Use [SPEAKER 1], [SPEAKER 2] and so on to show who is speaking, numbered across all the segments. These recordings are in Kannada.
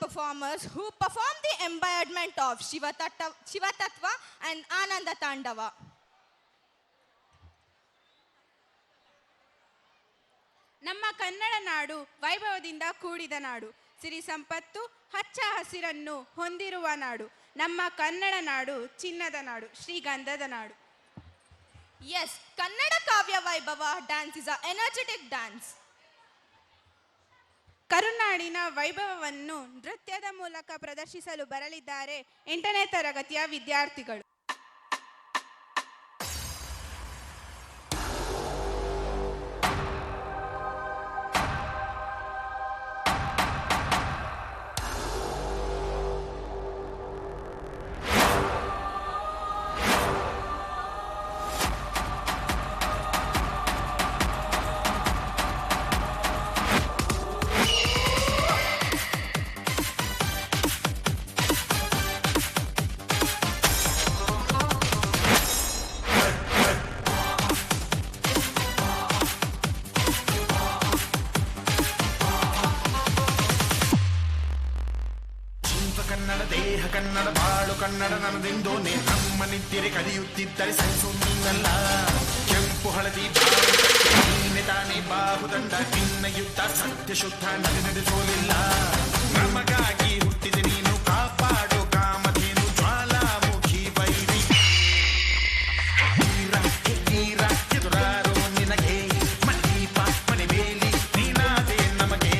[SPEAKER 1] performers who perform the embodiment of Shiva Tattva and Ananda Tandava.
[SPEAKER 2] ನಮ್ಮ ಕನ್ನಡ ನಾಡು ವೈಭವದಿಂದ ಕೂಡಿದ ನಾಡು, ಸಿರಿ ಸಂಪತ್ತು ಹಚ್ಚ ಹಸಿರನ್ನು ಹೊಂದಿರುವ ನಾಡು. ನಮ್ಮ ಕನ್ನಡ ನಾಡು ಚಿನ್ನದ ನಾಡು, ಶ್ರೀಗಂಧದ ನಾಡು.
[SPEAKER 1] Yes, Kannada Kavya Vaibhava dance is an energetic dance.
[SPEAKER 2] ಕರುನಾಡಿನ ವೈಭವವನ್ನು ನೃತ್ಯದ ಮೂಲಕ ಪ್ರದರ್ಶಿಸಲು ಬರಲಿದ್ದಾರೆ 8ನೇ ತರಗತಿಯ ವಿದ್ಯಾರ್ಥಿಗಳು.
[SPEAKER 3] ಕನ್ನಡ ದೇಹ ಕನ್ನಡ ಬಾಳು ಕನ್ನಡ ನನ್ನದೆಂದೋನೆ ನಮ್ಮ ನಿತ್ಯರೆ ಕಲಿಯುತ್ತಿದ್ದರೆ ಸಹಿಸು ನೀನಲ್ಲ. ಕೆಂಪು ಹಳದಿ ನೀನೆ ತಾನೇ ಬಾಹುದಂಡ, ನಿನ್ನ ಯುದ್ಧ ಸತ್ಯ ಶುದ್ಧ ನಡೆಸೋಲಿಲ್ಲ. ನಮಗಾಗಿ ಹುಟ್ಟಿದೆ ನೀನು ಕಾಪಾಡು ಕಾಮಧೇನು ಜ್ವಾಲಾಮುಖಿ ವೈರಿ. ವೀರ ಎದುರಾರೋ ನಿನಗೆ ಮದೀಪ ಮನೆ ಬೇಲಿ ನೀನಾದೆ ನಮಗೆ.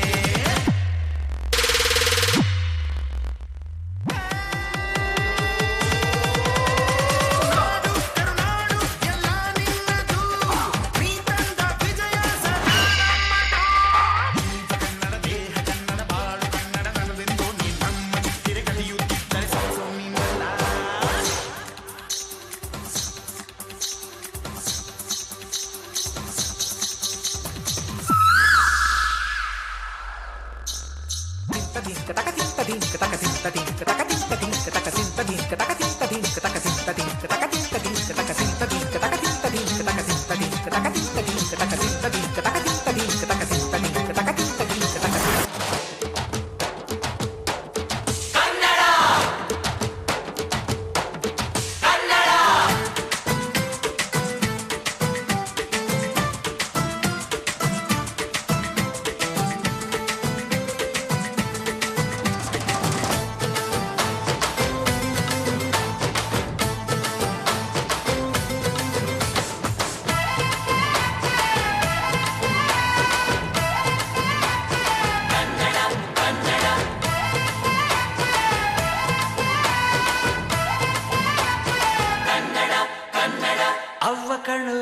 [SPEAKER 3] ಅವ್ವ ಕಣ್ಣು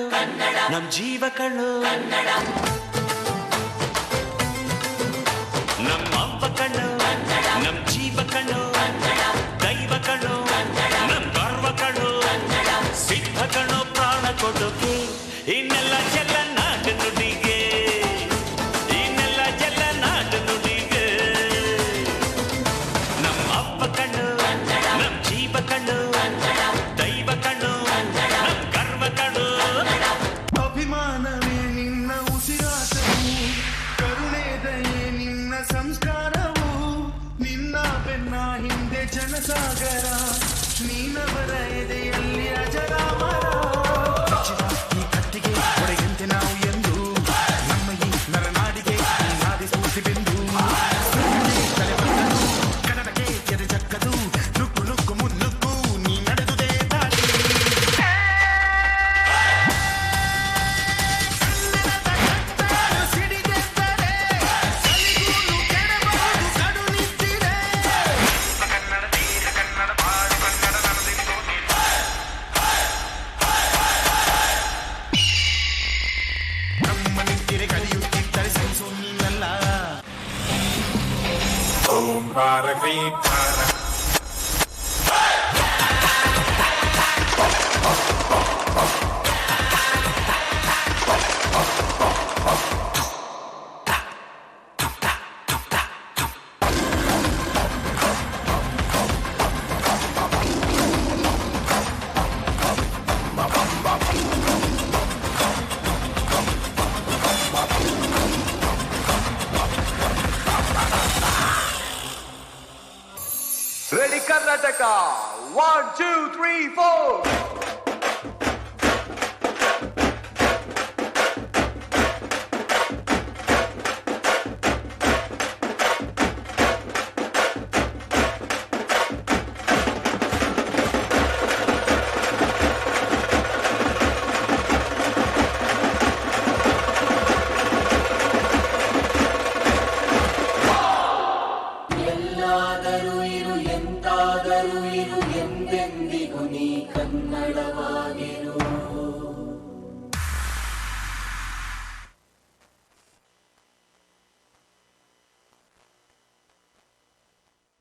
[SPEAKER 3] ನಮ್ ಜೀವ ಕಣ್ಣು, ನಮ್ಮ ಅವ್ವ ಕಣ್ಣು ನಮ್ ಜೀವ ಕಣ್ಣು, ದೈವ ಕಣ್ಣು ನಮ್ ಗರ್ವ ಕಣ್ಣು, ಸಿದ್ಧ ಕಣ್ಣು ಪ್ರಾಣ ಕೊಡೋಕೆ ಇನ್ನೆಲ್ಲ ಎಲ್ಲ ನಾಡು ನುಡಿಗೆ, ಇನ್ನೆಲ್ಲ ಎಲ್ಲ ನಾಡು ನುಡಿಗೆ. ನಮ್ಮ ಅವ್ವ ಕಣ್ಣು ನಮ್ ಜೀವ ಕಣ್ಣು, ದೈವ ಕಣ್ಣು ನಮ್ ಗರ್ವ ಕಣ್ಣು. ಅಭಿಮಾನವೇ ನಿನ್ನ ಉಸಿರಾಟವು, ಕರುಣೆ ದಯೆ ನಿನ್ನ ಸಂಸ್ಕಾರವು, ನಿನ್ನ ಬೆನ್ನ ಹಿಂದೆ ಜನಸಾಗರ, ನೀನವರ ಎದೆಯಲ್ಲಿ ಅಜರಾಮರ. ಈ ಕತ್ತಿಗೆ ಹೊಡೆಯಂತೆ ನಾವು ಎಂದು ನಮ್ಮ ಈ ನರನಾಡಿಗೆ ನಾಡಿ ಸ್ಫೂರ್ತಿ ಬಿಂದು. ತಲೆ ಬಂದರು ಕನ್ನಡಕ್ಕೆ ಎದೆ ಚಕ್ಕದು, ನುಕ್ಕು ನುಕ್ಕು ಮುನ್ನುಕ್ಕು ನೀ ನಡೆದುದೇ ದಾರಿ. ಸಿಡಿದೆದ್ದರೆ ಸಲಿಗೂನು ಕೆಡಬಹುದು ಕಡು ನಿಂತಿದೆ. ಕನ್ನಡ ದೇಹ ಕನ್ನಡ ಬಾಳು ಕನ್ನಡ ನನ್ನದೆಂದೋ ನಮ್ಮ ನಿಂತಿರೆ ಕಲಿಯುತ್ತಿದ್ದರೆ ಸಹಿಸೋ ನೀನಲ್ಲ. ಓಂ ಭಾರತೀ ಭಾರ
[SPEAKER 4] ರೆಡಿ ಕರ್ನಾಟಕ 1 2 3 4
[SPEAKER 5] ಎಲ್ಲಾದರೂ ಇರು ಎಂತಾದರೂ ಇರು ಎಂದೆಂದಿಗೂ ನೀ ಕನ್ನಡವ